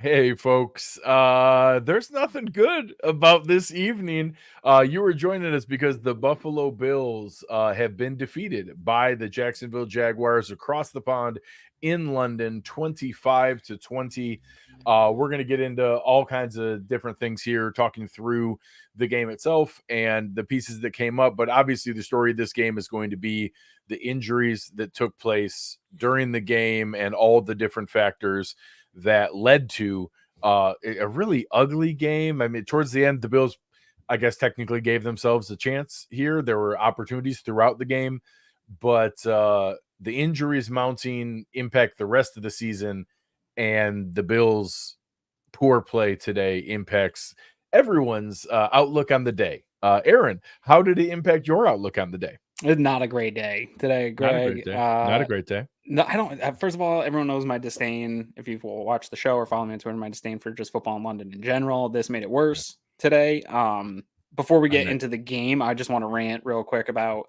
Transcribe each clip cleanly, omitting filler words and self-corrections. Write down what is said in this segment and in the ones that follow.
Hey folks, there's nothing good about this evening. You were joining us because the Buffalo Bills have been defeated by the Jacksonville Jaguars across the pond in London, 25-20. We're going to get into all kinds of different things here, talking through the game itself and the pieces that came up. But obviously, the story of this game is going to be the injuries that took place during the game and all the different factors that led to a really ugly game. I mean, towards the end, the Bills, I guess, technically gave themselves a chance here. There were opportunities throughout the game, but the injuries mounting impact the rest of the season, and the Bills' poor play today impacts everyone's outlook on the day. Aaron, how did it impact your outlook on the day? It's not a great day today, Not a great Greg. day. Not a great day. No, I don't. First of all, everyone knows my disdain. If you've watched the show or follow me on Twitter, my disdain for just football in London in general. This made it worse today. Before we get into the game, I just want to rant real quick about.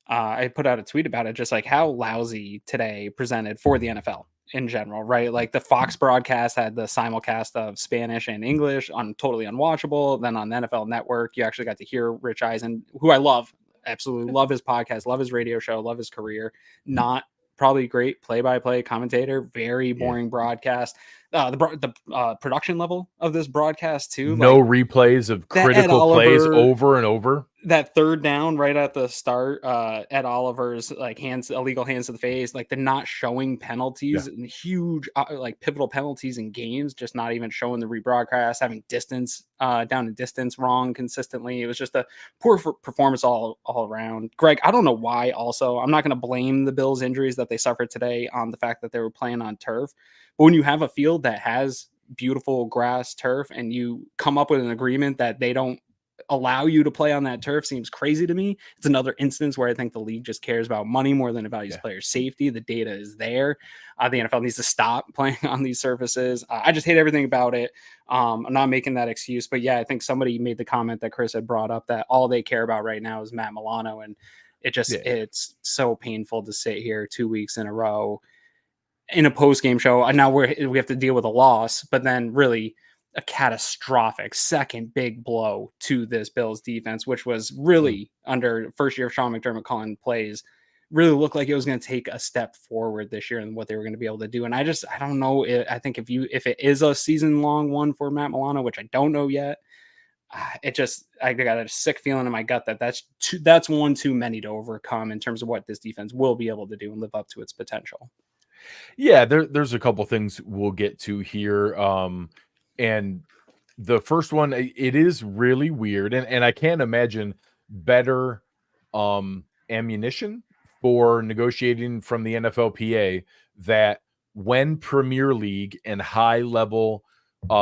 I put out a tweet about it, just like how lousy today presented for the NFL in general, right? Like the Fox broadcast had the simulcast of Spanish and English on totally unwatchable. Then on the NFL Network, you actually got to hear Rich Eisen, who I love, absolutely love his podcast, love his radio show, love his career. Not probably great play-by-play commentator, very boring broadcast. The production level of this broadcast too, no like replays of critical plays over and over. That third down right at the start, Ed Oliver's like illegal hands to the face, like the not showing penalties and huge like pivotal penalties in games, just not even showing the rebroadcast, having distance down in distance wrong consistently. It was just a poor performance all around. Greg, I don't know why. Also, I'm not going to blame the Bills' injuries that they suffered today on the fact that they were playing on turf, but when you have a field that has beautiful grass turf and you come up with an agreement that they don't allow you to play on that turf, seems crazy to me. It's another instance where I think the league just cares about money more than it values player safety. The data is there. The NFL needs to stop playing on these surfaces. I just hate everything about it. I'm not making that excuse, but yeah, I think somebody made the comment that Chris had brought up that all they care about right now is Matt Milano, and it's so painful to sit here 2 weeks in a row in a post-game show. And now we have to deal with a loss, but then really a catastrophic second big blow to this Bills defense, which was really under first year Sean McDermott calling plays, really looked like it was going to take a step forward this year and what they were going to be able to do. And I don't know. I think if it is a season long one for Matt Milano, which I don't know yet, I got a sick feeling in my gut that that's one too many to overcome in terms of what this defense will be able to do and live up to its potential. Yeah, there's a couple things we'll get to here. And the first one, it is really weird, and I can't imagine better ammunition for negotiating from the NFLPA that when Premier League and high level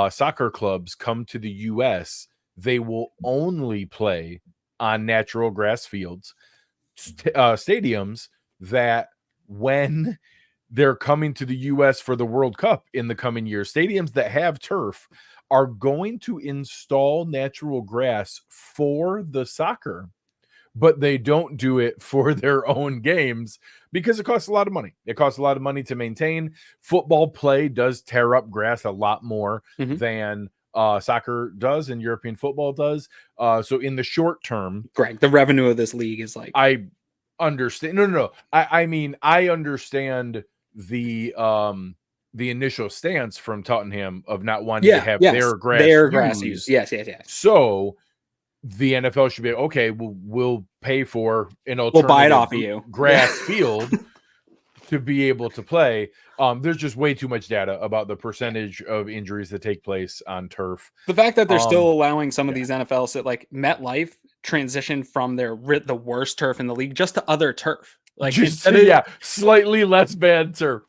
soccer clubs come to the US, they will only play on natural grass fields, stadiums that when they're coming to the US for the World Cup in the coming years, stadiums that have turf are going to install natural grass for the soccer, but they don't do it for their own games because it costs a lot of money. It costs a lot of money to maintain. Football play does tear up grass a lot more than soccer does and European football does. So in the short term, Greg, the revenue of this league is like, I understand. No. I mean, I understand the initial stance from Tottenham of not wanting to have their grass used. Yes. So the NFL should be okay. We'll pay for an alternative. We'll buy it off of you. Grass field to be able to play. There's just way too much data about the percentage of injuries that take place on turf. The fact that they're still allowing some of these NFLs like MetLife transition from the worst turf in the league just to other turf. Like slightly less bad turf.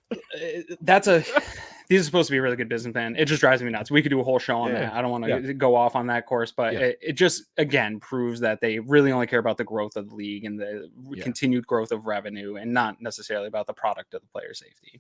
These are supposed to be a really good business plan. It just drives me nuts. We could do a whole show on that. I don't want to go off on that course, but it just, again, proves that they really only care about the growth of the league and the continued growth of revenue and not necessarily about the product of the player safety.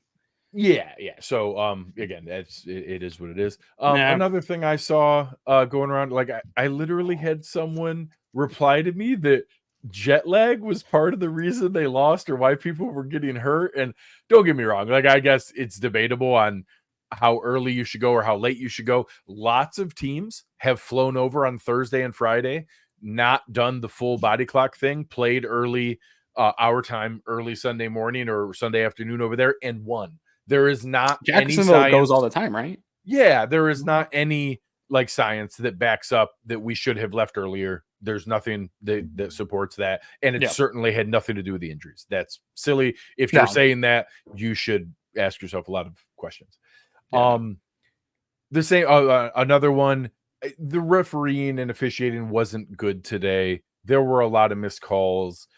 Yeah. So, again, it is what it is. Another thing I saw going around, like I literally had someone reply to me that jet lag was part of the reason they lost or why people were getting hurt. And don't get me wrong, like I guess it's debatable on how early you should go or how late you should go. Lots of teams have flown over on Thursday and Friday, not done the full body clock thing, played early our time, early Sunday morning or Sunday afternoon over there, and won. There is not any Jacksonville science. goes all the time, right? Yeah, there is not any like science that backs up that we should have left earlier. There's nothing that supports that. And it certainly had nothing to do with the injuries. That's silly. If you're saying that, you should ask yourself a lot of questions. Yeah. The same another one, the refereeing and officiating wasn't good today. There were a lot of missed calls.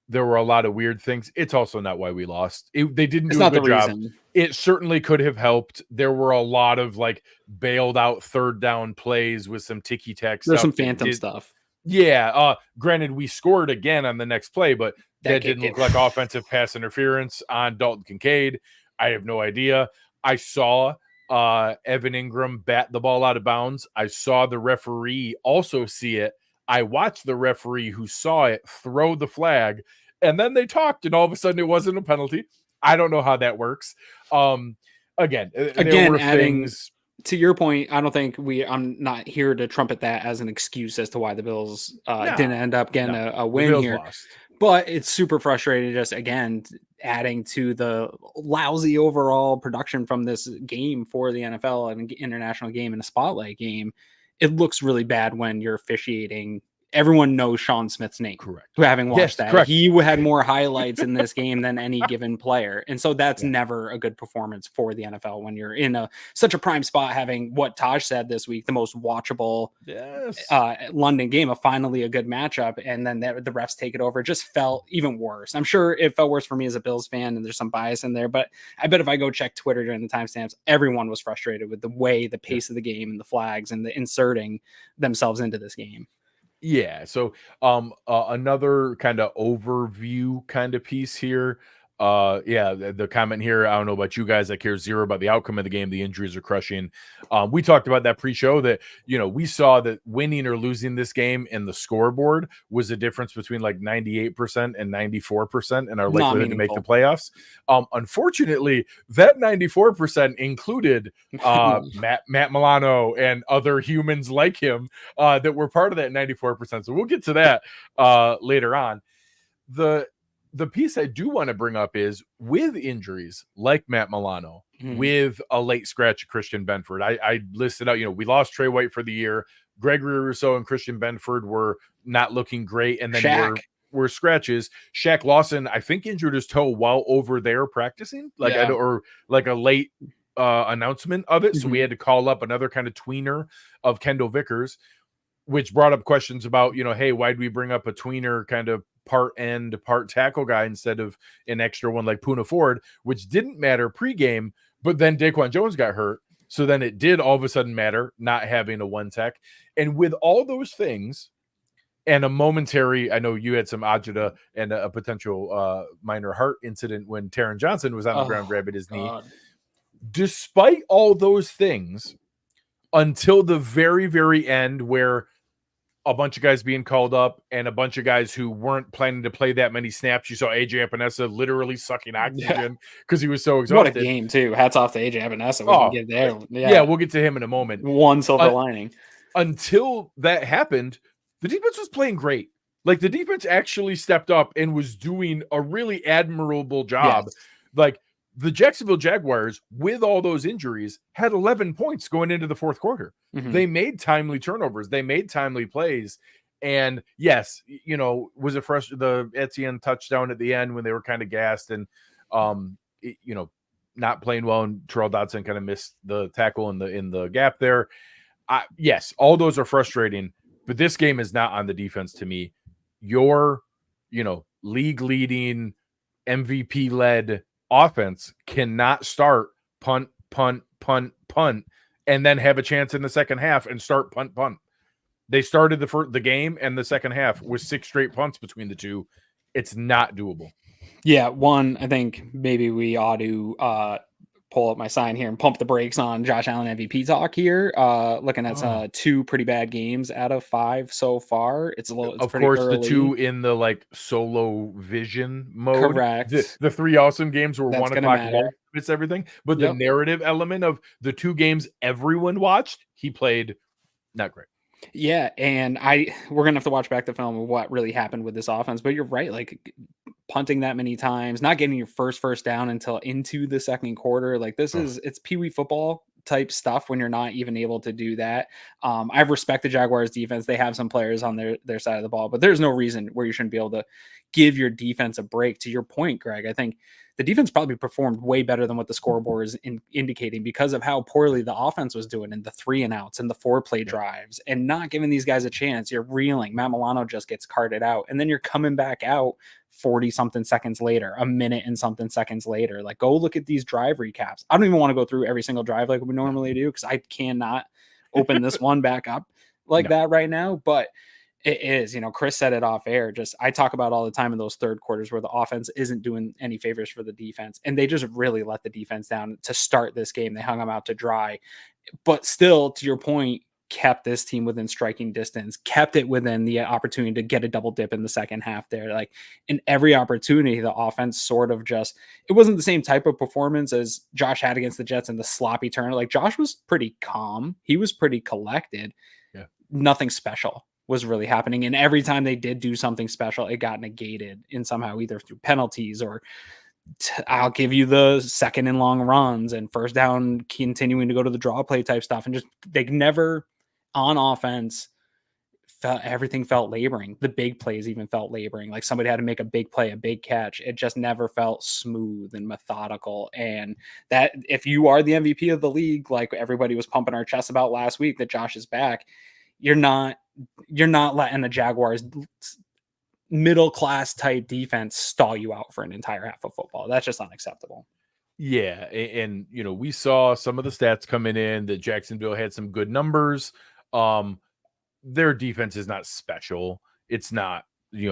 There were a lot of weird things. It's also not why we lost. They didn't do a good job. It certainly could have helped. There were a lot of like bailed out third down plays with some ticky-tack stuff. There's some phantom stuff. Yeah. Granted, we scored again on the next play, but that didn't look like offensive pass interference on Dalton Kincaid. I have no idea. I saw Evan Ingram bat the ball out of bounds. I saw the referee also see it. I watched the referee who saw it throw the flag, and then they talked, and all of a sudden it wasn't a penalty. I don't know how that works. Again, there were things. To your point, I don't think I'm not here to trumpet that as an excuse as to why the Bills didn't end up getting a win here. Lost. But it's super frustrating just, again, adding to the lousy overall production from this game for the NFL, an international game and a spotlight game. It looks really bad when you're officiating. Everyone knows Sean Smith's name. Correct. Who having watched that. Correct. He had more highlights in this game than any given player. And so that's never a good performance for the NFL when you're in such a prime spot, having what Taj said this week, the most watchable London game, finally a good matchup. And then the refs take it over. It just felt even worse. I'm sure it felt worse for me as a Bills fan, and there's some bias in there, but I bet if I go check Twitter during the timestamps, everyone was frustrated with the pace of the game and the flags and the inserting themselves into this game. Yeah. So another kind of overview kind of piece here. The comment here, I don't know about you guys, I care zero about the outcome of the game. The injuries are crushing. We talked about that pre-show that, we saw that winning or losing this game in the scoreboard was a difference between like 98% and 94% in our likelihood to make the playoffs. Unfortunately, that 94% included Matt Milano and other humans like him that were part of that 94%. So we'll get to that later on. The piece I do want to bring up is with injuries like Matt Milano, with a late scratch Christian Benford. I listed out, we lost Trey White for the year. Gregory Rousseau and Christian Benford were not looking great. And then were scratches. Shaq Lawson, I think, injured his toe while over there practicing, or like a late announcement of it. So we had to call up another kind of tweener of Kendall Vickers, which brought up questions about, hey, why'd we bring up a tweener kind of part end, part tackle guy instead of an extra one like Poona Ford, which didn't matter pregame, but then Daquan Jones got hurt. So then it did all of a sudden matter not having a one tech. And with all those things and a momentary, I know you had some agita and a potential minor heart incident when Taron Johnson was on the ground grabbing his knee. Despite all those things, until the very, very end where a bunch of guys being called up and a bunch of guys who weren't planning to play that many snaps. You saw AJ Epinesa literally sucking oxygen because he was so exhausted. What a game too. Hats off to AJ Epinesa. We can get there. Yeah, we'll get to him in a moment. One silver lining. Until that happened, the defense was playing great. Like the defense actually stepped up and was doing a really admirable job. Yes. Like the Jacksonville Jaguars, with all those injuries, had 11 points going into the fourth quarter. They made timely turnovers. They made timely plays. And yes, was it the Etienne touchdown at the end when they were kind of gassed and, not playing well, and Terrell Dodson kind of missed the tackle in the gap there. Yes, all those are frustrating, but this game is not on the defense to me. Your, league leading MVP led offense cannot start punt, and then have a chance in the second half and start punt. They started the game and the second half with 6 straight punts between the two. It's not doable. Yeah, I think maybe we ought to pull up my sign here and pump the brakes on Josh Allen MVP talk here. Looking at 2 pretty bad games out of 5 so far. It's Of pretty course, early. the 2 in the like solo vision mode. Correct. The 3 awesome games were That's 1 gonna o'clock long. matter. It's everything. But the Yep. narrative element of the 2 games everyone watched, he played not great. Yeah, and we're gonna have to watch back the film of what really happened with this offense. But you're right, like punting that many times, not getting your first down until into the second quarter. Like it's peewee football type stuff when you're not even able to do that. I respect the Jaguars defense. They have some players on their side of the ball, but there's no reason where you shouldn't be able to give your defense a break. To your point, Greg, I think the defense probably performed way better than what the scoreboard is indicating because of how poorly the offense was doing in the 3 and outs and the 4-play drives and not giving these guys a chance. You're reeling. Matt Milano just gets carted out, and then you're coming back out 40 something seconds later, a minute and something seconds later. Like, go look at these drive recaps. I don't even want to go through every single drive like we normally do because I cannot open this one back up like that right now. But it is, Chris said it off air. Just I talk about all the time in those third quarters where the offense isn't doing any favors for the defense, and they just really let the defense down to start this game. They hung them out to dry, but still, to your point, kept this team within striking distance, kept it within the opportunity to get a double dip in the second half there. Like in every opportunity, the offense sort of it wasn't the same type of performance as Josh had against the Jets and the sloppy turn. Like Josh was pretty calm. He was pretty collected. Yeah. Nothing special was really happening. And every time they did do something special, it got negated in somehow either through penalties or I'll give you the second and long runs and first down continuing to go to the draw play type stuff. And just they never on offense everything felt laboring. The big plays even felt laboring. Like somebody had to make a big play, a big catch. It just never felt smooth and methodical. And that if you are the MVP of the league, like everybody was pumping our chest about last week that Josh is back, you're not letting the Jaguars middle class type defense stall you out for an entire half of football. That's just unacceptable. Yeah, and we saw some of the stats coming in that Jacksonville had some good numbers. Their defense is not special. It's not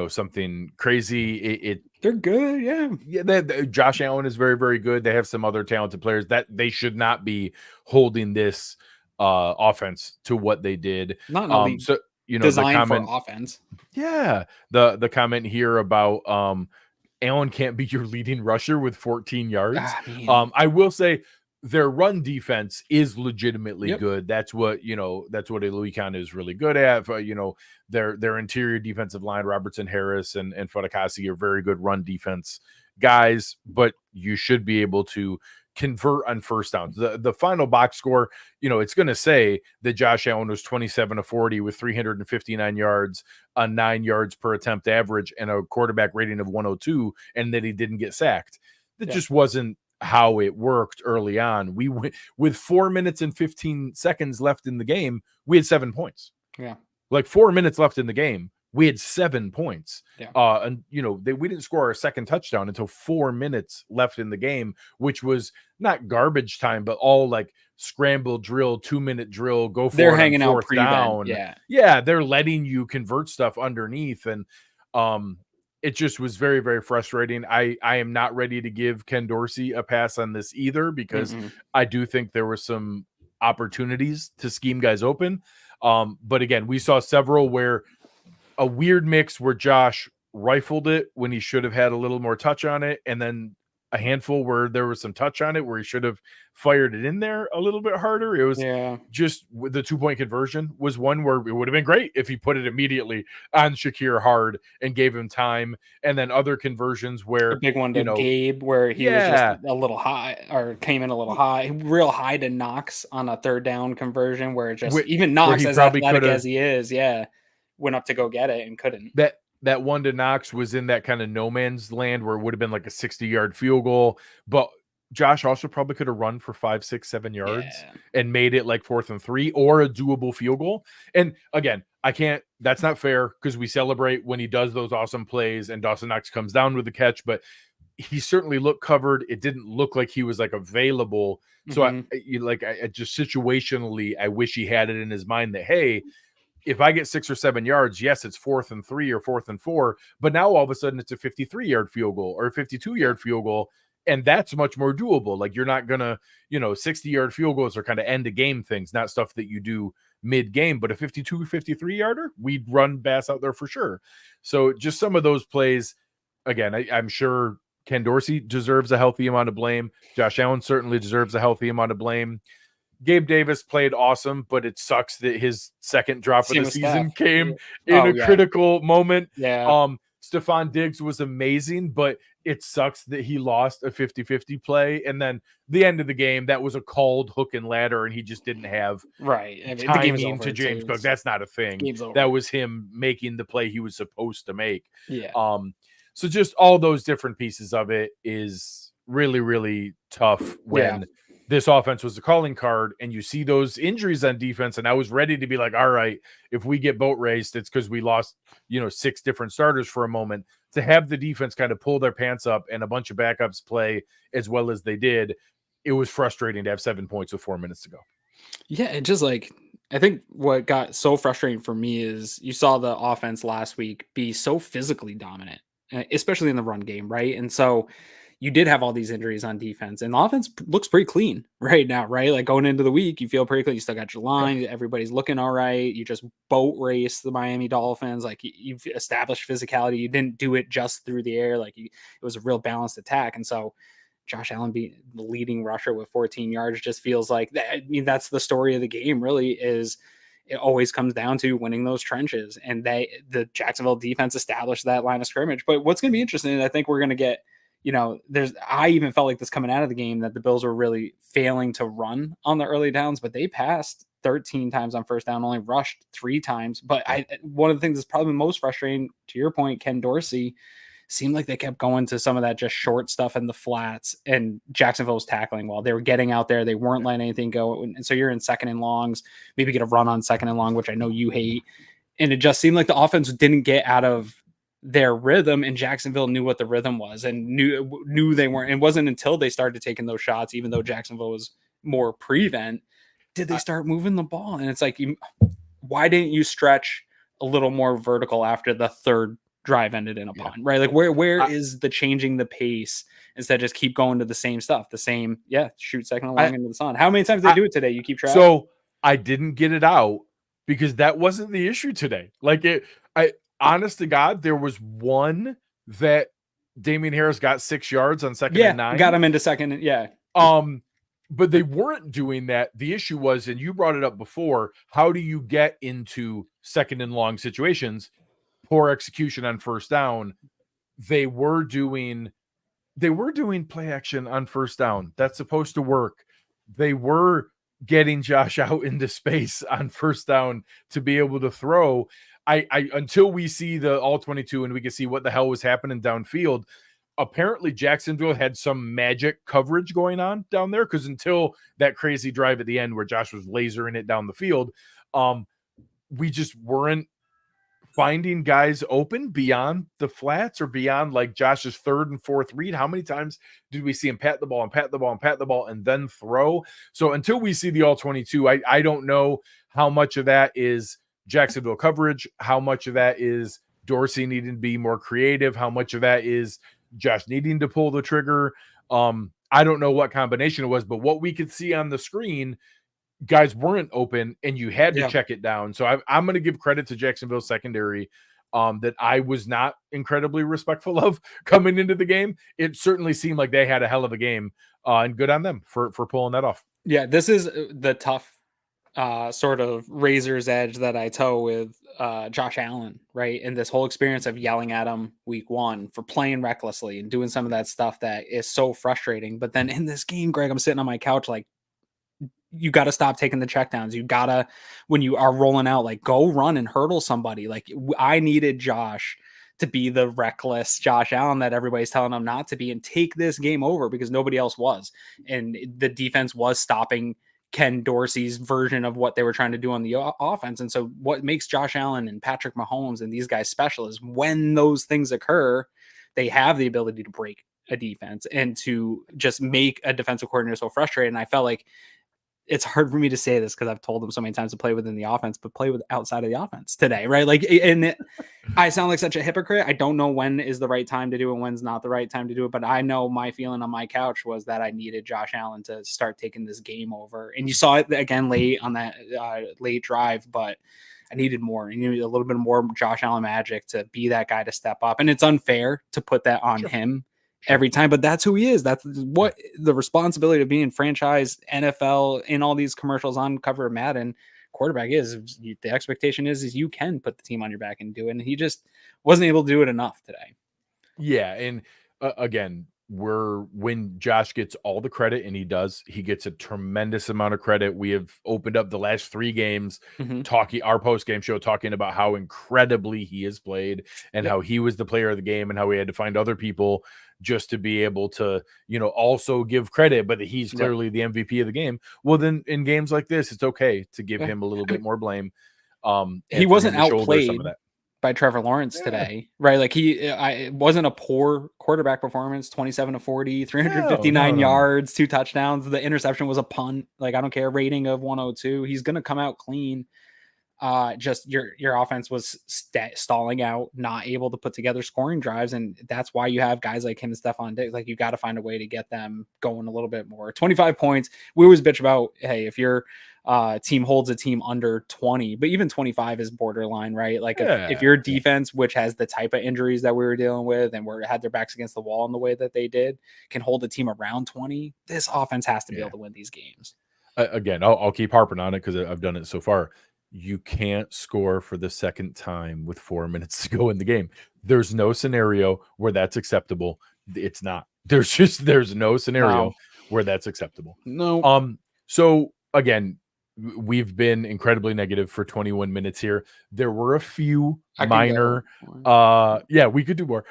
something crazy. They're good, yeah. Josh Allen is very, very good. They have some other talented players that they should not be holding this offense to what they did. Not in a league so designed the comment for offense. Yeah, the comment here about Allen can't be your leading rusher with 14 yards. I will say their run defense is legitimately good. That's what Louis Khan is really good at. Their interior defensive line, Robertson, Harris, and Fodakasi are very good run defense guys, but you should be able to convert on first downs. The final box score, it's going to say that Josh Allen was 27 of 40 with 359 yards, a 9 yards per attempt average, and a quarterback rating of 102, and that he didn't get sacked. That just wasn't how it worked early on. We went with 4 minutes and 15 seconds left in the game. We had 7 points. Yeah. Like 4 minutes left in the game. We had 7 points. Yeah. And we didn't score our second touchdown until 4 minutes left in the game, which was not garbage time, but all like scramble drill, 2-minute drill, go for they're it hanging on out fourth down. Yeah, they're letting you convert stuff underneath. And it just was very, very frustrating. I am not ready to give Ken Dorsey a pass on this either, because I do think there were some opportunities to scheme guys open. But again, we saw several where a weird mix where Josh rifled it when he should have had a little more touch on it, and then a handful where there was some touch on it where he should have fired it in there a little bit harder. It was just the 2-point conversion was one where it would have been great if he put it immediately on Shakir hard and gave him time. And then other conversions where the big one to Gabe, where he was just a little high or came in a little high, real high to Knox on a third down conversion where it just even Knox as athletic as he is, went up to go get it and couldn't. That one to Knox was in that kind of no man's land where it would have been like a 60-yard field goal, but Josh also probably could have run for 5, 6, 7 yards and made it like 4th and 3 or a doable field goal. And again, that's not fair because we celebrate when he does those awesome plays and Dawson Knox comes down with the catch, but he certainly looked covered. It didn't look like he was like available. So I just situationally, I wish he had it in his mind that, hey, if I get 6 or 7 yards, yes, it's 4th and 3 or 4th and 4, but now all of a sudden it's a 53-yard field goal or a 52-yard field goal. And that's much more doable. Like you're not gonna, 60-yard field goals are kind of end of game things, not stuff that you do mid game, but a 52, 53 yarder, we'd run Bass out there for sure. So just some of those plays, again, I'm sure Ken Dorsey deserves a healthy amount of blame. Josh Allen certainly deserves a healthy amount of blame. Gabe Davis played awesome, but it sucks that his second drop of the season came in a critical moment. Yeah. Stefon Diggs was amazing, but it sucks that he lost a 50-50 play. And then the end of the game, that was a called hook and ladder, and he just didn't have timing to James Cook. That's not a thing. That was him making the play he was supposed to make. Yeah. So just all those different pieces of it is really, really tough when this offense was the calling card and you see those injuries on defense. And I was ready to be like, all right, if we get boat raced, it's because we lost, 6 different starters for a moment. To have the defense kind of pull their pants up and a bunch of backups play as well as they did, it was frustrating to have 7 points with 4 minutes to go. Yeah, it just I think what got so frustrating for me is you saw the offense last week be so physically dominant, especially in the run game, right? And so you did have all these injuries on defense, and the offense looks pretty clean right now, right? Like going into the week, you feel pretty clean. You still got your line. Everybody's looking all right. You just boat race the Miami Dolphins. Like you've established physicality. You didn't do it just through the air. Like it was a real balanced attack. And so Josh Allen being the leading rusher with 14 yards just feels like that. I mean, that's the story of the game, really, is it always comes down to winning those trenches. And the Jacksonville defense established that line of scrimmage. But what's going to be interesting, I think we're going to get, I even felt like this coming out of the game that the Bills were really failing to run on the early downs, but they passed 13 times on first down, only rushed 3 times. But one of the things that's probably most frustrating, to your point, Ken Dorsey, seemed like they kept going to some of that just short stuff in the flats, and Jacksonville was tackling well. They were getting out there. They weren't letting anything go. And so you're in second and longs, maybe get a run on second and long, which I know you hate. And it just seemed like the offense didn't get out of their rhythm, and Jacksonville knew what the rhythm was and knew they weren't. It wasn't until they started taking those shots, even though Jacksonville was more prevent, did they start moving the ball. And it's like, why didn't you stretch a little more vertical after the third drive ended in a punt, right? Like where is the changing the pace instead of just keep going to the same stuff, shoot second and long into the sun. How many times did they do it today? You keep track? So I didn't get it out because that wasn't the issue today. Like honest to God, there was one that Damian Harris got 6 yards on second and 9. Got him into second. Yeah. But they weren't doing that. The issue was, and you brought it up before, how do you get into second and long situations? Poor execution on first down. They were doing play action on first down. That's supposed to work. They were getting Josh out into space on first down to be able to throw. I until we see the all 22 and we can see what the hell was happening downfield. Apparently Jacksonville had some magic coverage going on down there, because until that crazy drive at the end where Josh was lasering it down the field, we just weren't finding guys open beyond the flats or beyond like Josh's third and fourth read. How many times did we see him pat the ball and then throw? So until we see the all 22, I don't know how much of that is Jacksonville coverage, how much of that is Dorsey needing to be more creative, how much of that is Josh needing to pull the trigger. I don't know what combination it was, but what we could see on the screen, guys weren't open and you had to check it down. So I'm going to give credit to Jacksonville secondary that I was not incredibly respectful of coming into the game. It certainly seemed like they had a hell of a game, and good on them for pulling that off. Yeah, this is the tough sort of razor's edge that I toe with Josh Allen, right? And this whole experience of yelling at him week 1 for playing recklessly and doing some of that stuff that is so frustrating. But then in this game, Greg, I'm sitting on my couch like, you got to stop taking the checkdowns. You got to, when you are rolling out, like go run and hurdle somebody. Like I needed Josh to be the reckless Josh Allen that everybody's telling him not to be, and take this game over, because nobody else was. And the defense was stopping Ken Dorsey's version of what they were trying to do on the offense. And so what makes Josh Allen and Patrick Mahomes and these guys special is when those things occur, they have the ability to break a defense and to just make a defensive coordinator so frustrated. And I felt like it's hard for me to say this because I've told him so many times to play within the offense, but play with outside of the offense today, right? Like, and I sound like such a hypocrite. I don't know when is the right time to do it, when's not the right time to do it. But I know my feeling on my couch was that I needed Josh Allen to start taking this game over. And you saw it again late on that late drive, but I needed more. I needed a little bit more Josh Allen magic to be that guy to step up. And it's unfair to put that on him every time, but that's who he is. That's what the responsibility of being franchise NFL in all these commercials on cover of Madden quarterback is. The expectation is you can put the team on your back and do it. And he just wasn't able to do it enough today. Yeah. And again, when Josh gets all the credit, and he does, he gets a tremendous amount of credit. We have opened up the last 3 games talking our post-game show, talking about how incredibly he has played and how he was the player of the game and how we had to find other people just to be able to, also give credit, but he's clearly the MVP of the game. Well, then in games like this, it's okay to give him a little bit more blame. He wasn't outplayed by Trevor Lawrence today, right? Like it wasn't a poor quarterback performance, 27 to 40, 359 yards, 2 touchdowns. The interception was a punt. Like, I don't care, rating of 102. He's going to come out clean. Just your offense was stalling out, not able to put together scoring drives. And that's why you have guys like him and Stefon Diggs. Like, you got to find a way to get them going a little bit more. 25 points. We always bitch about, hey, if your team holds a team under 20, but even 25 is borderline, right? Like, if your defense, which has the type of injuries that we were dealing with and had their backs against the wall in the way that they did, can hold a team around 20, this offense has to be able to win these games. Again, I'll keep harping on it because I've done it so far. You can't score for the second time with 4 minutes to go in the game. There's no scenario where that's acceptable. It's not. There's no scenario where that's acceptable. No. So again, we've been incredibly negative for 21 minutes here. There were a few minor we could do more.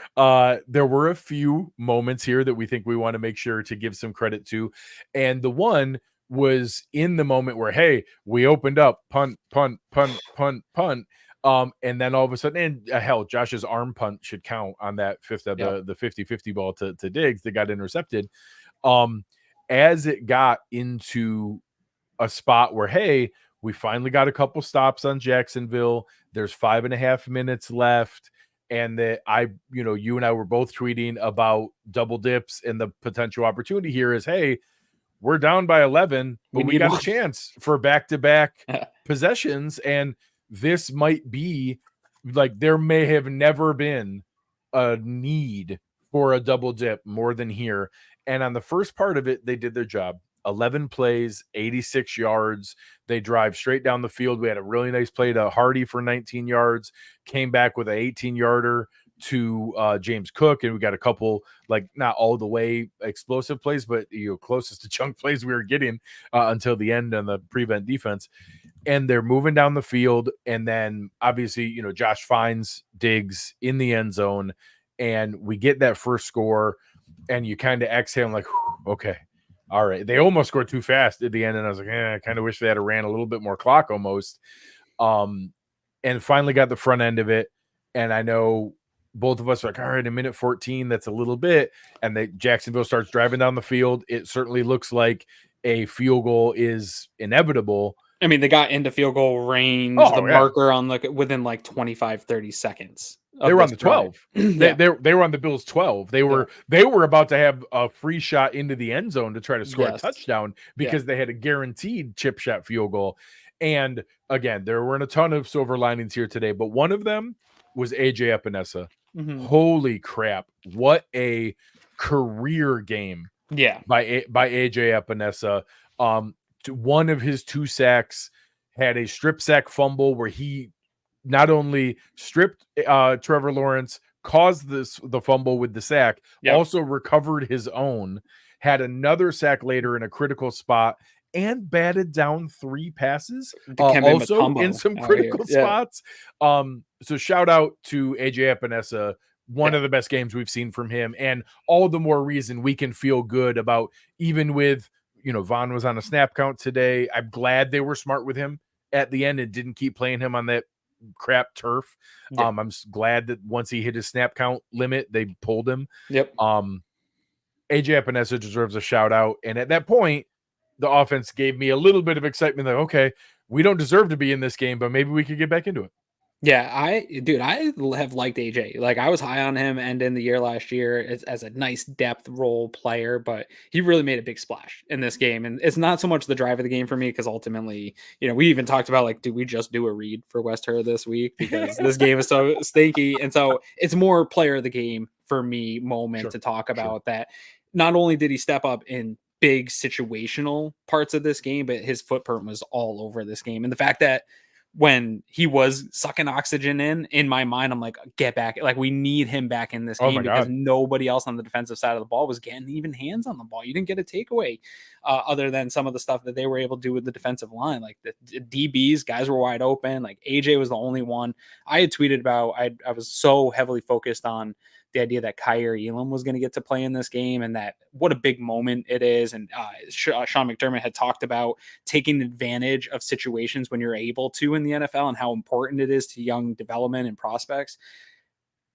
There were a few moments here that we think we want to make sure to give some credit to. And the one was in the moment where, hey, we opened up, punt. And then all of a sudden, and hell, Josh's arm punt should count on that fifth of the 50-50 ball to Diggs that got intercepted. As it got into a spot where, hey, we finally got a couple stops on Jacksonville. There's 5.5 minutes left. And that you and I were both tweeting about double dips, and the potential opportunity here is, hey, we're down by 11, but we got a chance for back-to-back possessions. And this might be like, there may have never been a need for a double dip more than here. And on the first part of it, they did their job. 11 plays, 86 yards. They drive straight down the field. We had a really nice play to Hardy for 19 yards, came back with an 18-yarder to James Cook, and we got a couple, like, not all the way explosive plays, but closest to chunk plays we were getting until the end on the prevent defense. And they're moving down the field, and then obviously Josh finds Diggs in the end zone, and we get that first score, and you kind of exhale like, okay, all right. They almost scored too fast at the end, and I was like, I kind of wish they had ran a little bit more clock almost. And finally got the front end of it, and I know both of us are like, all right, a minute 14, that's a little bit. And Jacksonville starts driving down the field. It certainly looks like a field goal is inevitable. I mean, they got into field goal range, marker on within like 25, 30 seconds. They were on the 12. They were on the Bills 12. They were about to have a free shot into the end zone to try to score a touchdown because they had a guaranteed chip shot field goal. And again, there weren't a ton of silver linings here today, but one of them was AJ Epinesa. Holy crap. What a career game. By AJ Epinesa. One of his 2 sacks had a strip sack fumble where he not only stripped Trevor Lawrence, caused the fumble with the sack, also recovered his own, had another sack later in a critical spot, and batted down 3 passes also in some critical spots. So shout out to AJ Epinesa, one of the best games we've seen from him, and all the more reason we can feel good about, even with, Vaughn was on a snap count today. I'm glad they were smart with him at the end and didn't keep playing him on that crap turf. I'm glad that once he hit his snap count limit, they pulled him. AJ Epinesa deserves a shout out. And at that point, the offense gave me a little bit of excitement that, okay, we don't deserve to be in this game, but maybe we could get back into it. Yeah, I have liked AJ. Like I was high on him and in the year last year as a nice depth role player, but he really made a big splash in this game. And it's not so much the drive of the game for me because ultimately, we even talked about like, do we just do a read for West Herr this week because this game is so stinky, and so it's more player of the game for me moment to talk about that. Not only did he step up in big situational parts of this game, but his footprint was all over this game, and the fact that when he was sucking oxygen in my mind, I'm like, get back. Like, we need him back in this game because nobody else on the defensive side of the ball was getting even hands on the ball. You didn't get a takeaway other than some of the stuff that they were able to do with the defensive line. Like the DBs, guys were wide open. Like AJ was the only one. I had tweeted about, I was so heavily focused on the idea that Kaiir Elam was going to get to play in this game and that what a big moment it is. And Sean McDermott had talked about taking advantage of situations when you're able to in the NFL and how important it is to young development and prospects.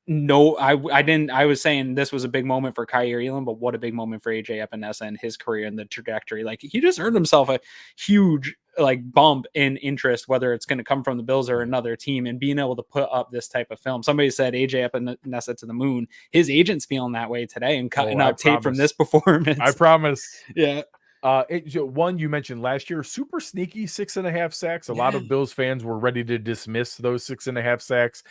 No, I didn't. I was saying this was a big moment for Kaiir Elam, but what a big moment for AJ Epinesa and his career and the trajectory. Like he just earned himself a huge bump in interest, whether it's going to come from the Bills or another team, and being able to put up this type of film. Somebody said AJ Epinesa to the moon. His agent's feeling that way today and cutting out tape from this performance. I promise. Yeah. One you mentioned last year, super sneaky 6.5 sacks. A lot of Bills fans were ready to dismiss those 6.5 sacks.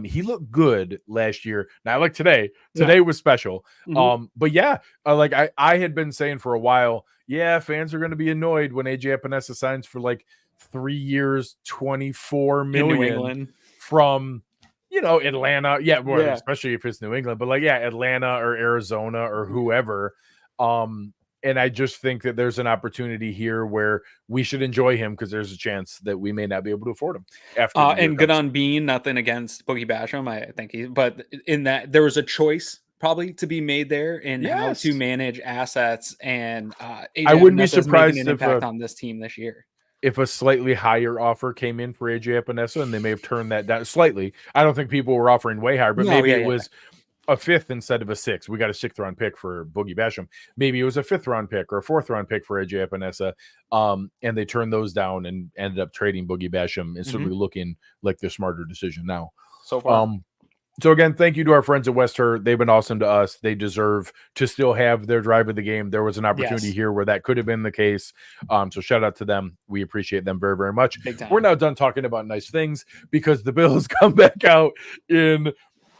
He looked good last year. Not like today. Today was special. But yeah, I had been saying for a while, fans are going to be annoyed when AJ Epinesa signs for like 3 years, 24 million from Atlanta. Especially if it's New England, but Atlanta or Arizona or whoever. And I just think that there's an opportunity here where we should enjoy him because there's a chance that we may not be able to afford him. And good on Bean, nothing against Boogie Basham, I think but in that there was a choice probably to be made there in how to manage assets, and I wouldn't be surprised if an impact on this team this year. If a slightly higher offer came in for AJ Epinesa, and they may have turned that down slightly. I don't think people were offering way higher, but maybe it was a 5th instead of a 6th. We got a 6th round pick for Boogie Basham. Maybe it was a 5th round pick or a 4th round pick for AJ Epinesa. And they turned those down and ended up trading Boogie Basham. It's certainly looking like the smarter decision now. So far. So again, thank you to our friends at West Herr. They've been awesome to us. They deserve to still have their drive of the game. There was an opportunity here where that could have been the case. So shout out to them. We appreciate them very, very much. We're now done talking about nice things because the Bills come back out in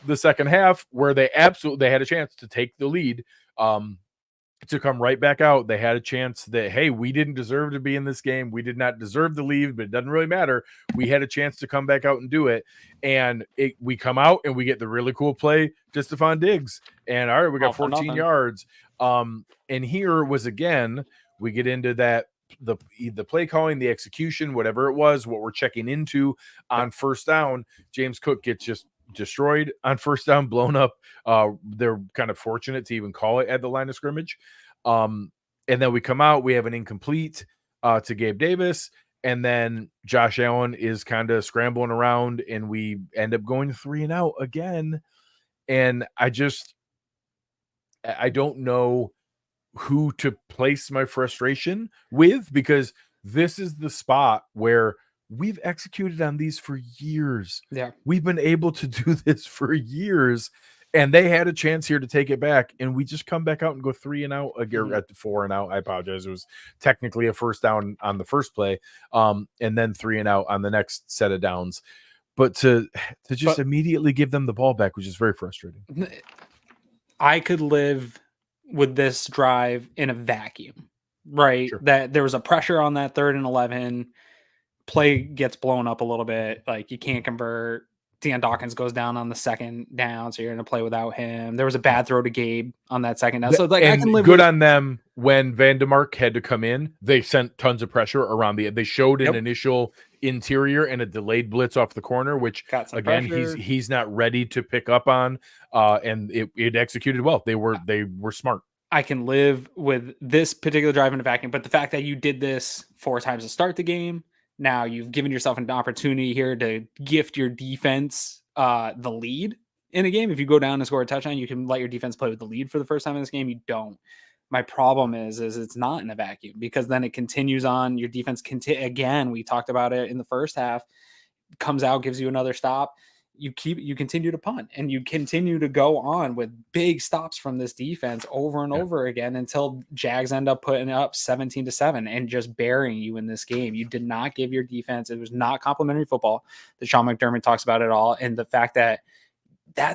the second half where they had a chance to take the lead, to come right back out. They had a chance that, hey, we didn't deserve to be in this game. We did not deserve to leave, but it doesn't really matter. We had a chance to come back out and do it. And we come out and we get the really cool play to Stefon Diggs. And all right, we got 14 yards. And here was, again, we get into that, the play calling, the execution, whatever it was, what we're checking into on first down. James Cook gets just destroyed on first down, blown up. They're kind of fortunate to even call it at the line of scrimmage. And then we come out, we have an incomplete to Gabe Davis, and then Josh Allen is kind of scrambling around, and we end up going 3 and out again. And I don't know who to place my frustration with, because this is the spot where we've executed on these for years. Yeah. We've been able to do this for years, and they had a chance here to take it back, and we just come back out and go 3 and out again at 4 and out. I apologize. It was technically a first down on the first play, and then 3 and out on the next set of downs. But to just immediately give them the ball back, which is very frustrating. I could live with this drive in a vacuum, right? Sure. That there was a pressure on that 3rd and 11. Play gets blown up a little bit. Like, you can't convert. Deion Dawkins goes down on the second down, so you're going to play without him. There was a bad throw to Gabe on that second down. So, like, I can live good on them. When Van DeMark had to come in, they sent tons of pressure around they showed an initial interior and a delayed blitz off the corner, which again, he's not ready to pick up on. And it executed well. They were smart. I can live with this particular drive in a vacuum, but the fact that you did this 4 times to start the game, now you've given yourself an opportunity here to gift your defense the lead in a game. If you go down and score a touchdown, you can let your defense play with the lead for the first time in this game. You don't. My problem is it's not in a vacuum, because then it continues on. Your defense again, we talked about it in the first half, comes out, gives you another stop. You continue to punt, and you continue to go on with big stops from this defense over and over again until Jags end up putting up 17-7 and just burying you in this game. You did not give your defense. It was not complimentary football that Sean McDermott talks about at all. And the fact that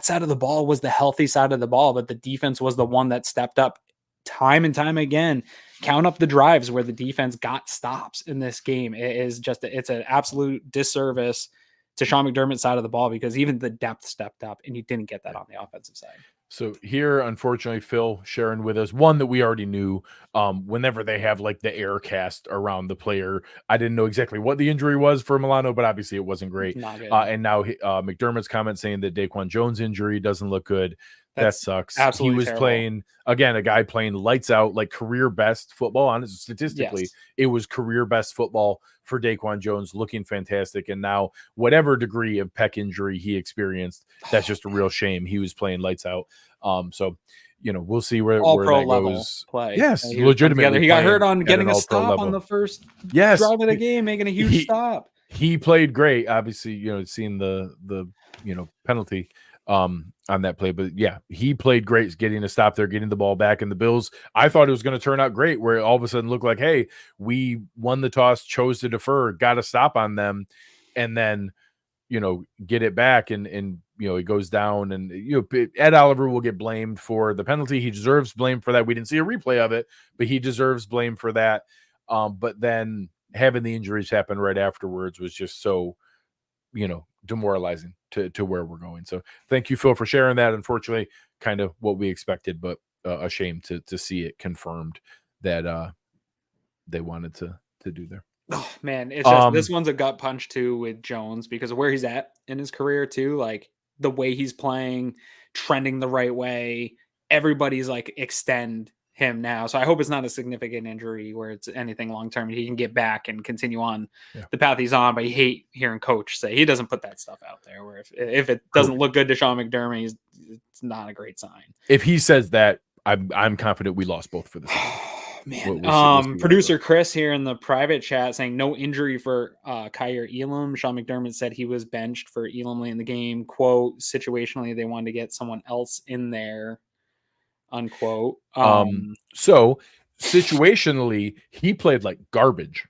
side of the ball was the healthy side of the ball, but the defense was the one that stepped up time and time again. Count up the drives where the defense got stops in this game. It's an absolute disservice to Sean McDermott's side of the ball, because even the depth stepped up, and you didn't get that on the offensive side. So here, unfortunately, Phil sharing with us one that we already knew. Whenever they have like the air cast around the player, I didn't know exactly what the injury was for Milano, but obviously it wasn't great. Not good. And now McDermott's comment saying that Daquan Jones' injury doesn't look good. That sucks. Absolutely he was terrible. playing, again, a guy playing lights out, like career best football. Honestly, statistically, It was career best football for Daquan Jones, looking fantastic. And now, whatever degree of pec injury he experienced, that's just a real shame. He was playing lights out. So, we'll see where pro that level goes. Play. Yes, legitimately. He got hurt on getting a stop on the first drive of the game, making a huge stop. He played great. Obviously, seeing the penalty on that play, but yeah, he played great, getting a stop there, getting the ball back. And the Bills, I thought it was going to turn out great, where it all of a sudden looked like, hey, we won the toss, chose to defer, got a stop on them, and then get it back, and it goes down, and Ed Oliver will get blamed for the penalty. He deserves blame for that. We didn't see a replay of it, but he deserves blame for that. But then having the injuries happen right afterwards was just so demoralizing to where we're going. So thank you, Phil, for sharing that. Unfortunately, kind of what we expected, but a shame to see it confirmed that they wanted to do there. Oh man, it's just this one's a gut punch too with Jones, because of where he's at in his career too. Like the way he's playing, trending the right way. Everybody's like, extend him now. So I hope it's not a significant injury where it's anything long term. He can get back and continue on the path he's on. But I hate hearing coach say he doesn't put that stuff out there. Where if it doesn't look good to Sean McDermott, it's not a great sign. If he says that, I'm confident we lost both for the season. Man, we'll producer Chris here in the private chat saying no injury for Kaiir Elam. Sean McDermott said he was benched for Elam late in the game. Quote, situationally, they wanted to get someone else in there, unquote. So situationally, he played like garbage.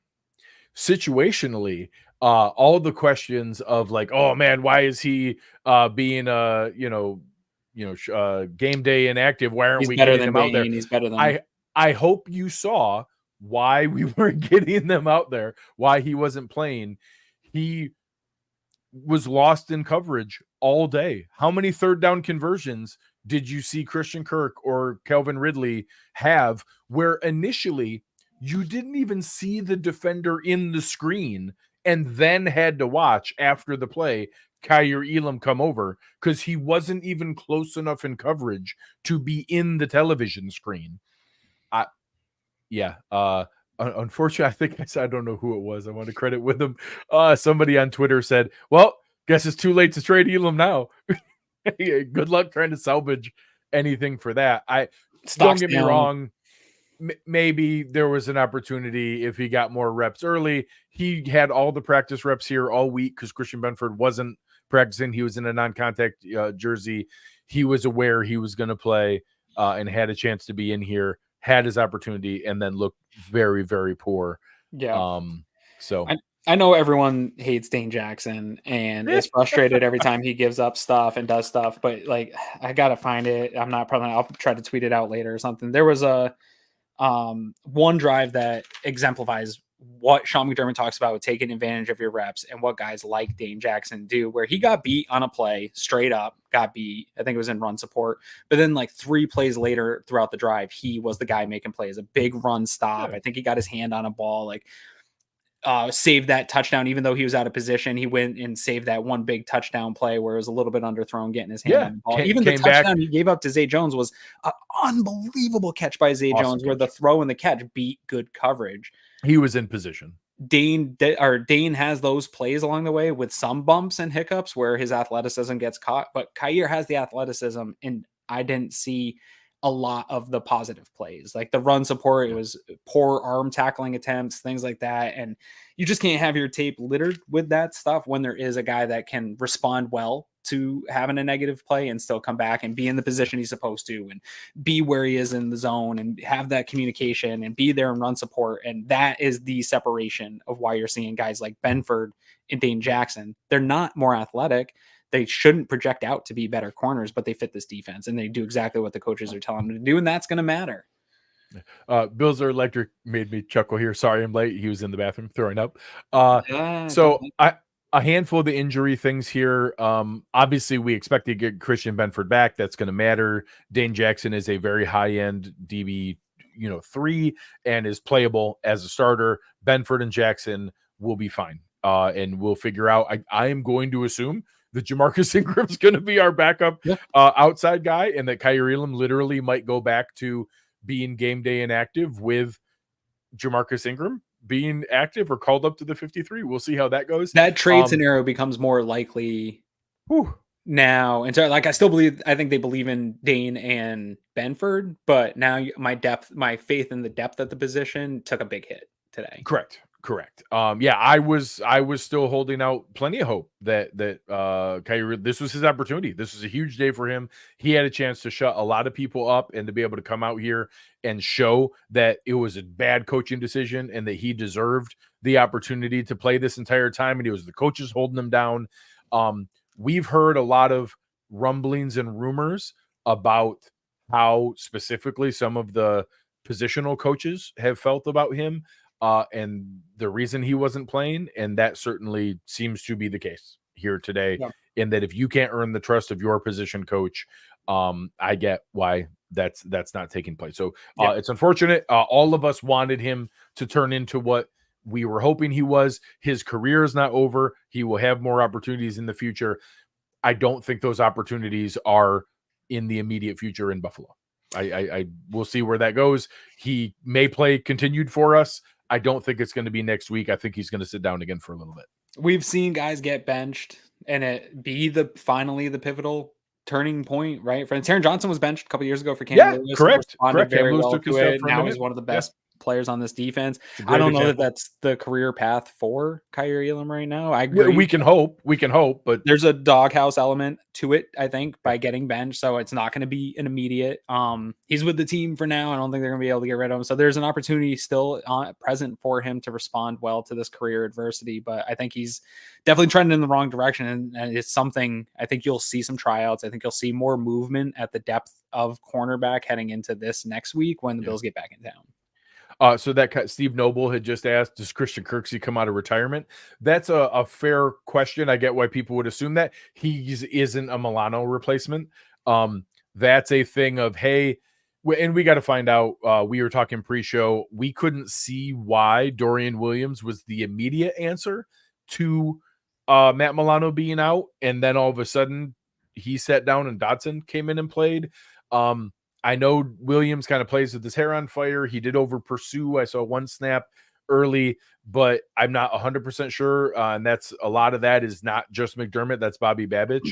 Situationally, all the questions of like, oh man, why is he being game day inactive? Why aren't we getting him out there? He's better than I hope you saw why we weren't getting them out there, why he wasn't playing. He was lost in coverage all day. How many third down conversions did you see Christian Kirk or Calvin Ridley have where initially you didn't even see the defender in the screen and then had to watch after the play Kaiir Elam come over because he wasn't even close enough in coverage to be in the television screen? Unfortunately, I think I don't know who it was. I want to credit with him. Somebody on Twitter said, well, guess it's too late to trade Elam now. Good luck trying to salvage anything for that. Don't get me wrong. Maybe there was an opportunity if he got more reps early. He had all the practice reps here all week because Christian Benford wasn't practicing. He was in a non-contact jersey. He was aware he was going to play and had a chance to be in here, had his opportunity, and then looked very, very poor. Yeah. So I know everyone hates Dane Jackson and is frustrated every time he gives up stuff and does stuff, but like, I got to find it. I'll try to tweet it out later or something. There was a one drive that exemplifies what Sean McDermott talks about with taking advantage of your reps and what guys like Dane Jackson do, where he got beat on a play, straight up got beat. I think it was in run support, but then like 3 plays later throughout the drive, he was the guy making plays, a big run stop. I think he got his hand on a ball, like saved that touchdown, even though he was out of position. He went and saved that one big touchdown play where it was a little bit underthrown, getting his hand on the ball. Even the touchdown he gave up to Zay Jones was an unbelievable catch by Zay Jones, where the throw and the catch beat good coverage. He was in position. Dane has those plays along the way with some bumps and hiccups where his athleticism gets caught, but Kaiir has the athleticism, and I didn't see a lot of the positive plays, like the run support. It was poor arm tackling attempts, things like that. And you just can't have your tape littered with that stuff when there is a guy that can respond well to having a negative play and still come back and be in the position he's supposed to and be where he is in the zone and have that communication and be there and run support. And that is the separation of why you're seeing guys like Benford and Dane Jackson. They're not more athletic. They shouldn't project out to be better corners, but they fit this defense and they do exactly what the coaches are telling them to do. And that's going to matter. Bills Are Electric made me chuckle here. Sorry, I'm late. He was in the bathroom throwing up. A handful of the injury things here. Obviously, we expect to get Christian Benford back. That's going to matter. Dane Jackson is a very high-end DB, 3, and is playable as a starter. Benford and Jackson will be fine, and we'll figure out. I am going to assume that Jamarcus Ingram's going to be our backup outside guy, and that Kyrie Elam literally might go back to being game day inactive with Jamarcus Ingram being active or called up to the 53. We'll see how that goes. That trade scenario becomes more likely now. And so, like, I think they believe in Dane and Benford, but now my faith in the depth at the position took a big hit today. Correct. I was still holding out plenty of hope that Kyrie, this was his opportunity. This was a huge day for him. He had a chance to shut a lot of people up and to be able to come out here and show that it was a bad coaching decision and that he deserved the opportunity to play this entire time. And it was the coaches holding him down. We've heard a lot of rumblings and rumors about how specifically some of the positional coaches have felt about him. And the reason he wasn't playing, and that certainly seems to be the case here today, in that if you can't earn the trust of your position coach, I get why that's not taking place. So it's unfortunate. All of us wanted him to turn into what we were hoping he was. His career is not over. He will have more opportunities in the future. I don't think those opportunities are in the immediate future in Buffalo. I will see where that goes. He may play continued for us. I don't think it's going to be next week. I think he's going to sit down again for a little bit. We've seen guys get benched and it be finally the pivotal turning point, right? Etienne Johnson was benched a couple years ago for Cam Lewis. Correct. Very well to it. Now he's one of the best players on this defense. I don't know that that's the career path for Kyrie Elam right now. I agree. We can hope, but there's a doghouse element to it, I think, by getting benched. So it's not going to be an immediate. He's with the team for now. I don't think they're going to be able to get rid of him. So there's an opportunity still present for him to respond well to this career adversity. But I think he's definitely trending in the wrong direction. And it's something I think you'll see some tryouts. I think you'll see more movement at the depth of cornerback heading into this next week when the Bills get back in town. So that Steve Noble had just asked, does Christian Kirksey come out of retirement? That's a fair question. I get why people would assume that. He isn't a Milano replacement. That's a thing of, hey, and we got to find out. We were talking pre-show. We couldn't see why Dorian Williams was the immediate answer to Matt Milano being out. And then all of a sudden he sat down and Dotson came in and played. I know Williams kind of plays with his hair on fire. He did over pursue. I saw one snap early, but I'm not 100% sure. And that's a lot of that is not just McDermott. That's Bobby Babich.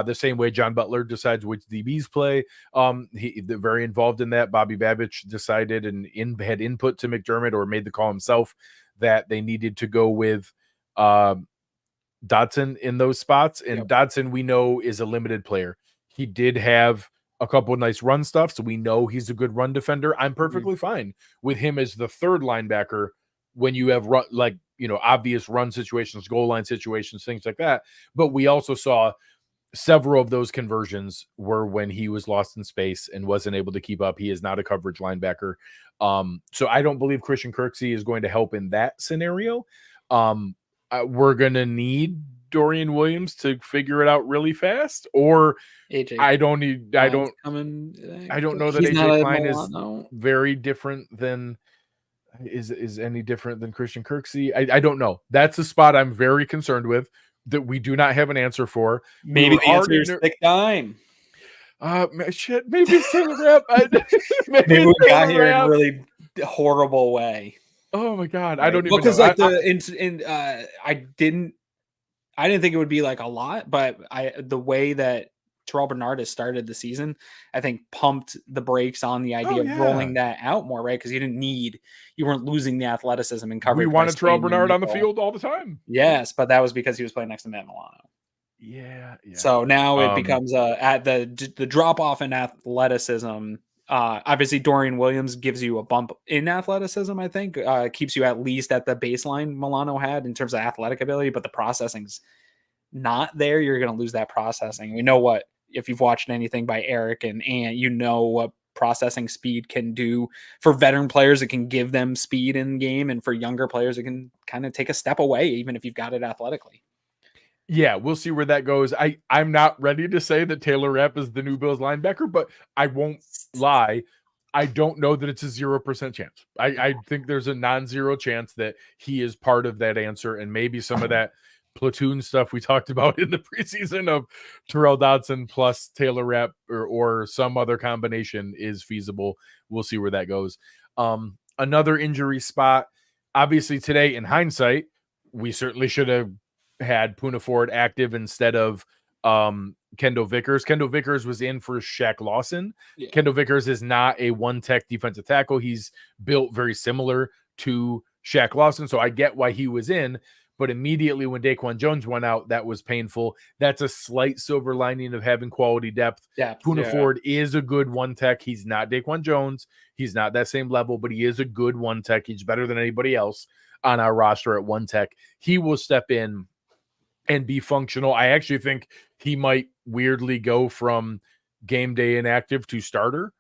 The same way John Butler decides which DBs play. They're very involved in that. Bobby Babich decided and had input to McDermott or made the call himself that they needed to go with Dotson in those spots. And Dotson, we know, is a limited player. He did have a couple of nice run stuff, so we know he's a good run defender. I'm perfectly fine with him as the third linebacker when you have obvious run situations, goal line situations, things like that. But we also saw several of those conversions were when he was lost in space and wasn't able to keep up. He is not a coverage linebacker. So I don't believe Christian Kirksey is going to help in that scenario. We're going to need Dorian Williams to figure it out really fast, or AJ I don't know that AJ Klein is very different than is any different than Christian Kirksey. I don't know. That's a spot I'm very concerned with that we do not have an answer for. Maybe the answer is thick dime. Shit, maybe it's Taylor Rapp. Maybe we got here in a really horrible way. Oh my god, I don't even because know. Like I didn't think it would be like a lot, but the way that Terrell Bernard has started the season, I think pumped the brakes on the idea of rolling that out more, right? Because you weren't losing the athleticism and coverage. We wanted Terrell Bernard on the field all the time. Yes, but that was because he was playing next to Matt Milano. Yeah. So now it becomes at the drop off in athleticism. Obviously, Dorian Williams gives you a bump in athleticism. I think keeps you at least at the baseline Milano had in terms of athletic ability, but the processing's not there. You're going to lose that processing. We know what, if you've watched anything by Eric and Ant, you know what processing speed can do for veteran players. It can give them speed in the game, and for younger players, it can kind of take a step away, even if you've got it athletically. Yeah, we'll see where that goes. I'm not ready to say that Taylor Rapp is the new Bills linebacker, but I won't lie. I don't know that it's a 0% chance. I think there's a non-zero chance that he is part of that answer, and maybe some of that platoon stuff we talked about in the preseason of Terrell Dodson plus Taylor Rapp or some other combination is feasible. We'll see where that goes. Another injury spot, obviously today in hindsight, we certainly should have had Poona Ford active instead of Kendall Vickers. Kendall Vickers was in for Shaq Lawson. Yeah. Kendall Vickers is not a one-tech defensive tackle. He's built very similar to Shaq Lawson, so I get why he was in. But immediately when Daquan Jones went out, that was painful. That's a slight silver lining of having quality depth. Poona Ford is a good one-tech. He's not Daquan Jones. He's not that same level, but he is a good one-tech. He's better than anybody else on our roster at one-tech. He will step in and be functional. I actually think he might weirdly go from game day inactive to starter,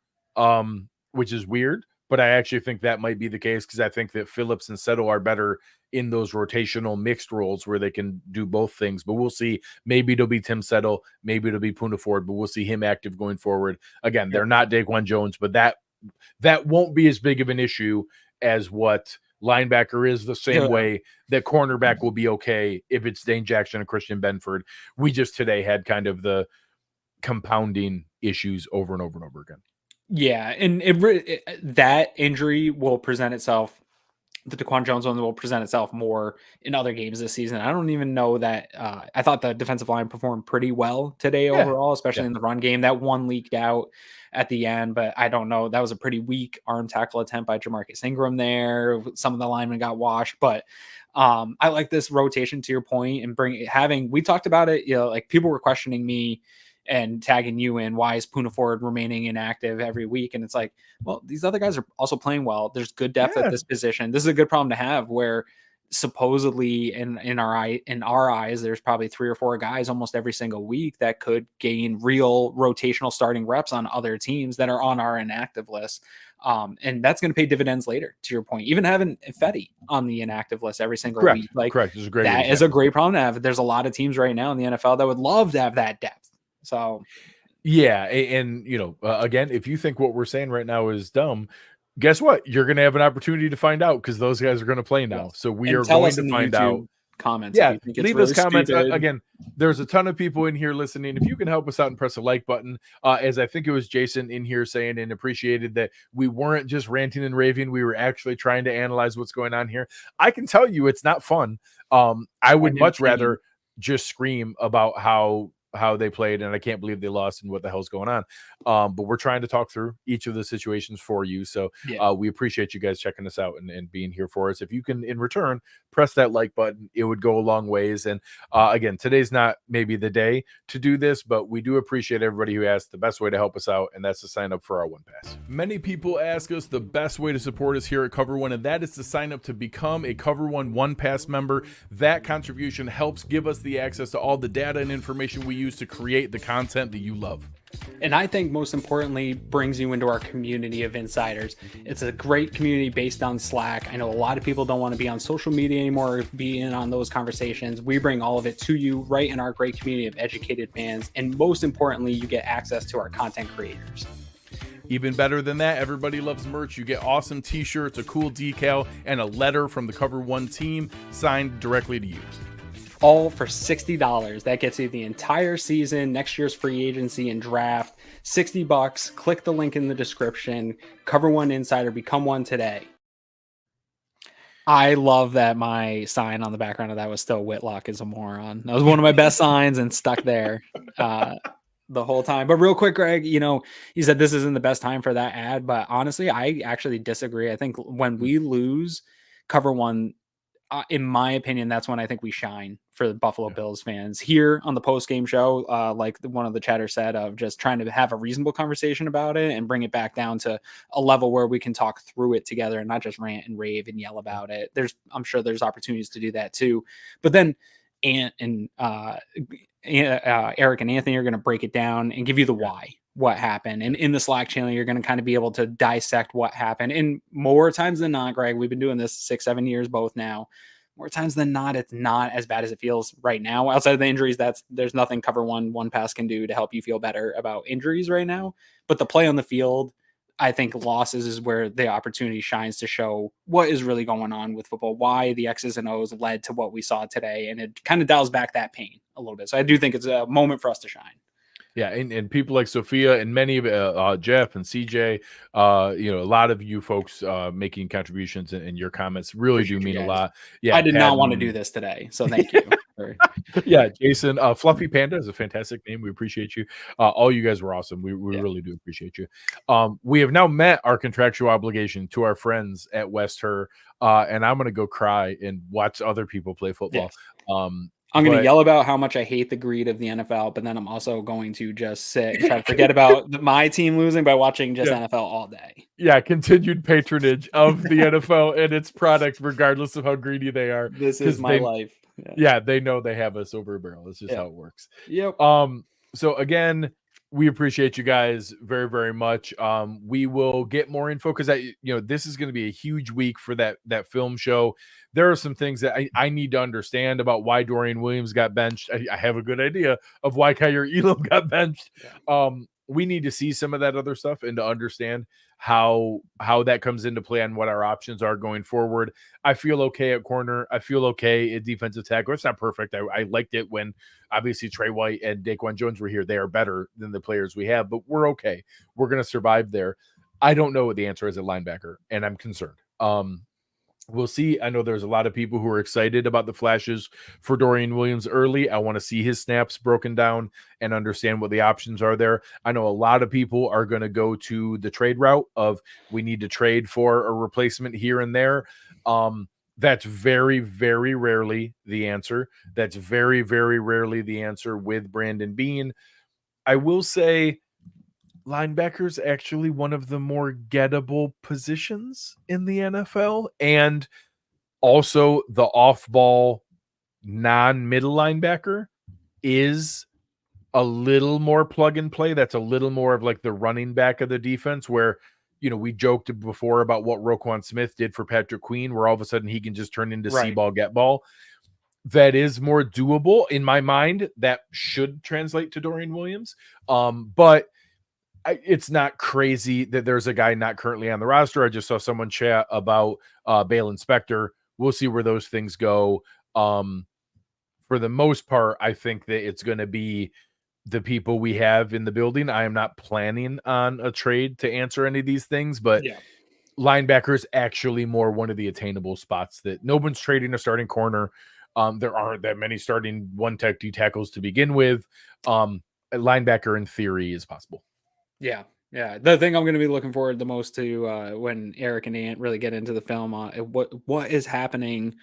which is weird. But I actually think that might be the case because I think that Phillips and Settle are better in those rotational mixed roles where they can do both things. But we'll see. Maybe it'll be Tim Settle. Maybe it'll be Poona Ford, but we'll see him active going forward. Again, they're not Daquan Jones, but that won't be as big of an issue as what linebacker is, the same way that cornerback will be okay if it's Dane Jackson and Christian Benford. We just today had kind of the compounding issues over and over and over again. Yeah, and that injury will present itself. The Daquan Jones one will present itself more in other games this season. I don't even know that. I thought the defensive line performed pretty well today overall, especially in the run game. That one leaked out at the end, but I don't know. That was a pretty weak arm tackle attempt by Jamarcus Ingram there. Some of the linemen got washed, but I like this rotation to your point and we talked about it, like people were questioning me and tagging you in, why is Poona Ford remaining inactive every week? And it's like, well, these other guys are also playing well. There's good depth at this position. This is a good problem to have where supposedly in our eyes, there's probably 3 or 4 guys almost every single week that could gain real rotational starting reps on other teams that are on our inactive list. And that's going to pay dividends later, to your point. Even having Fetty on the inactive list every single week. Correct. Is a great problem to have. There's a lot of teams right now in the NFL that would love to have that depth. So, yeah. And, again, if you think what we're saying right now is dumb, guess what? You're going to have an opportunity to find out because those guys are going to play now. So we are going to find out. Comments. Yeah, leave us comments. Again, there's a ton of people in here listening. If you can help us out and press a like button, as I think it was Jason in here saying and appreciated that we weren't just ranting and raving. We were actually trying to analyze what's going on here. I can tell you it's not fun. I would much rather just scream about how they played and I can't believe they lost and what the hell's going on. But we're trying to talk through each of the situations for you. So we appreciate you guys checking us out and being here for us. If you can, in return, press that like button, it would go a long ways. And again, today's not maybe the day to do this, but we do appreciate everybody who asked the best way to help us out. And that's to sign up for our OnePass. Many people ask us the best way to support us here at Cover One, and that is to sign up to become a Cover One OnePass member. That contribution helps give us the access to all the data and information we use to create the content that you love. And I think most importantly, brings you into our community of insiders. It's a great community based on Slack. I know a lot of people don't want to be on social media anymore or be in on those conversations. We bring all of it to you right in our great community of educated fans. And most importantly, you get access to our content creators. Even better than that, everybody loves merch. You get awesome t-shirts, a cool decal, and a letter from the Cover One team signed directly to you. All for $60. That gets you the entire season, next year's free agency and draft. $60. Click the link in the description. Cover One Insider. Become one today. I love that my sign on the background of that was still Whitlock is a moron. That was one of my best signs and stuck there. the whole time. But real quick, Greg, you said this isn't the best time for that ad, but honestly, I actually disagree. I think when we lose cover one, in my opinion, that's when I think we shine for the Buffalo Bills fans here on the post game show. Like one of the chatters said, of just trying to have a reasonable conversation about it and bring it back down to a level where we can talk through it together and not just rant and rave and yell about it. I'm sure there's opportunities to do that too. But then Eric and Anthony are going to break it down and give you the why, what happened. And in the Slack channel, you're going to kind of be able to dissect what happened. And more times than not, Greg, we've been doing this 6-7 years both now. More times than not, it's not as bad as it feels right now. Outside of the injuries, there's nothing cover OnePass can do to help you feel better about injuries right now. But the play on the field, I think losses is where the opportunity shines to show what is really going on with football, why the X's and O's led to what we saw today. And it kind of dials back that pain a little bit. So I do think it's a moment for us to shine. Yeah, and people like Sophia and many of Jeff and CJ, a lot of you folks making contributions and your comments really Appreciate do mean you a guys. lot. Yeah, I did not want to do this today, so thank you. Yeah, Jason, Fluffy Panda is a fantastic name. We appreciate you. All you guys were awesome. We really do appreciate you. We have now met our contractual obligation to our friends at West Herr, and I'm going to go cry and watch other people play football. Yes. I'm going to yell about how much I hate the greed of the NFL, but then I'm also going to just sit and try to forget about my team losing by watching just NFL all day. Yeah, continued patronage of the NFL and its product, regardless of how greedy they are. This is my life. Yeah, they know they have us over a barrel. That's just how it works. Yep. So again, we appreciate you guys very, very much. We will get more info because this is going to be a huge week for that film show. There are some things that I need to understand about why Dorian Williams got benched. I have a good idea of why Kaiir Elam got benched. We need to see some of that other stuff and to understand how that comes into play and what our options are going forward. I feel okay at corner. I feel okay at defensive tackle. It's not perfect. I liked it when obviously Trey White and Daquan Jones were here. They are better than the players we have, but we're okay. We're going to survive there. I don't know what the answer is at linebacker, and I'm concerned. We'll see. I know there's a lot of people who are excited about the flashes for Dorian Williams early. I want to see his snaps broken down and understand what the options are there. I know a lot of people are going to go to the trade route of we need to trade for a replacement here and there. That's very, very rarely the answer. That's very, very rarely the answer with Brandon Beane. I will say linebacker's actually one of the more gettable positions in the NFL, and also the off-ball non-middle linebacker is a little more plug and play. That's a little more of like the running back of the defense where, we joked before about what Roquan Smith did for Patrick Queen, where all of a sudden he can just turn into see ball, get ball. That is more doable in my mind. That should translate to Dorian Williams. But it's not crazy that there's a guy not currently on the roster. I just saw someone chat about Bale Spector. We'll see where those things go. For the most part, I think that it's going to be the people we have in the building. I am not planning on a trade to answer any of these things, but linebacker is actually more one of the attainable spots that no one's trading a starting corner. There aren't that many starting one tech D tackles to begin with. A linebacker in theory is possible. Yeah. The thing I'm going to be looking forward the most to when Eric and Ant really get into the film, what is happening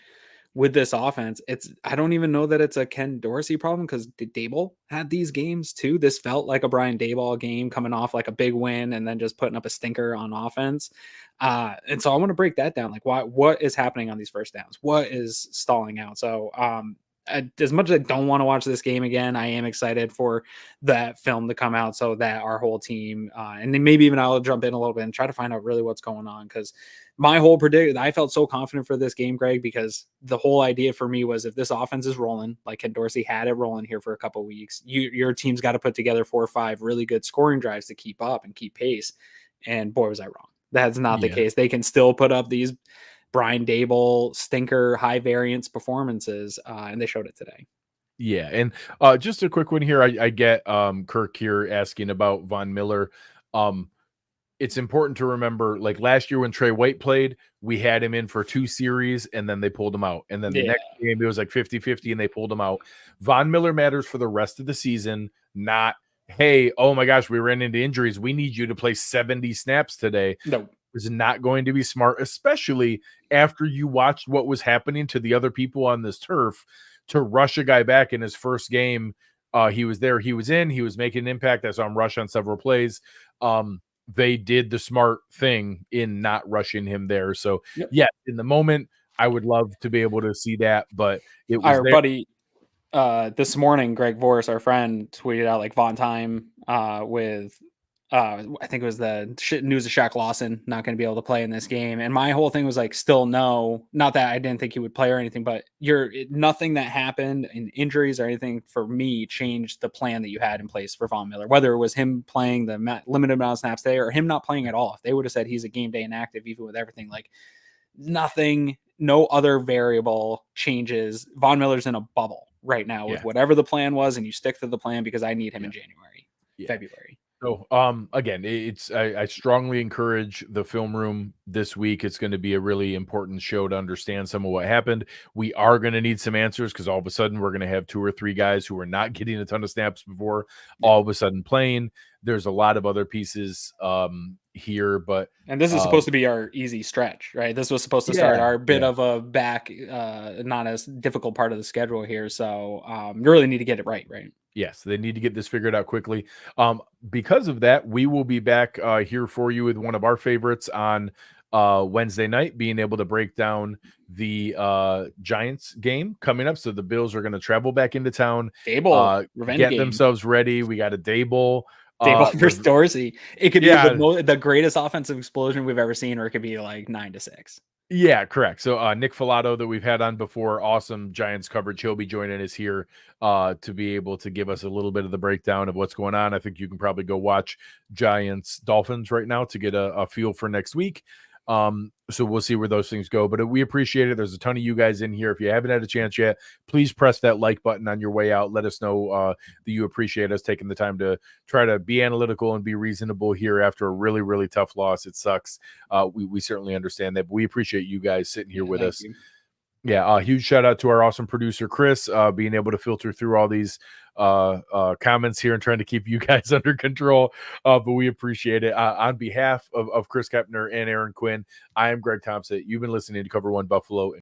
with this offense. I don't even know that it's a Ken Dorsey problem because Daboll had these games too. This felt like a Brian Daboll game coming off like a big win and then just putting up a stinker on offense. And so I want to break that down. Like what is happening on these first downs? What is stalling out? So as much as I don't want to watch this game again, I am excited for that film to come out so that our whole team, and then maybe even I'll jump in a little bit and try to find out really what's going on. Because my whole I felt so confident for this game, Greg, because the whole idea for me was if this offense is rolling, like Ken Dorsey had it rolling here for a couple of weeks, your team's got to put together 4 or 5 really good scoring drives to keep up and keep pace. And boy, was I wrong. That's not the case. They can still put up these Brian Daboll stinker high variance performances, and they showed it today. Yeah, and just a quick one here. I get Kirk here asking about Von Miller. It's important to remember, like last year when Trey White played, we had him in for 2 series and then they pulled him out. And then the next game, it was like 50-50 and they pulled him out. Von Miller matters for the rest of the season, not hey, oh my gosh, we ran into injuries. We need you to play 70 snaps today. No. Is not going to be smart, especially after you watched what was happening to the other people on this turf. To rush a guy back in his first game, he was there, he was in, he was making an impact. I saw him rush on several plays. They did the smart thing in not rushing him there. So, yeah, in the moment, I would love to be able to see that, but it was our there. buddy this morning, Greg Vorse, our friend, tweeted out like Von Time with I think it was the news of Shaq Lawson not going to be able to play in this game. And my whole thing was like, still no, not that I didn't think he would play or anything, but nothing that happened in injuries or anything for me changed the plan that you had in place for Von Miller, whether it was him playing the limited amount of snaps today or him not playing at all. If they would have said he's a game day inactive, even with everything, like nothing, no other variable changes. Von Miller's in a bubble right now with whatever the plan was, and you stick to the plan because I need him in January, February. So, again, I strongly encourage the film room this week. It's going to be a really important show to understand some of what happened. We are going to need some answers because all of a sudden we're going to have 2 or 3 guys who are not getting a ton of snaps before all of a sudden playing. There's a lot of other pieces here, and this is supposed to be our easy stretch, right? This was supposed to start our bit of a back, not as difficult part of the schedule here. So you really need to get it right? Yes, they need to get this figured out quickly. Because of that, we will be back here for you with one of our favorites on Wednesday night, being able to break down the Giants game coming up. So the Bills are going to travel back into town, Dable, get themselves ready. We got a Dable versus Dorsey. It could be the greatest offensive explosion we've ever seen, or it could be like 9-6. Yeah, correct. So Nick Filato that we've had on before, awesome Giants coverage. He'll be joining us here to be able to give us a little bit of the breakdown of what's going on. I think you can probably go watch Giants Dolphins right now to get a feel for next week. So we'll see where those things go, but we appreciate it. There's a ton of you guys in here. If you haven't had a chance yet, please press that like button on your way out. Let us know that you appreciate us taking the time to try to be analytical and be reasonable here after a really, really tough loss. It sucks. We certainly understand that, but we appreciate you guys sitting here with us. Yeah, huge shout out to our awesome producer Chris, being able to filter through all these comments here and trying to keep you guys under control. But we appreciate it. On behalf of Chris Kepner and Aaron Quinn, I am Greg Tompsett. You've been listening to Cover One Buffalo.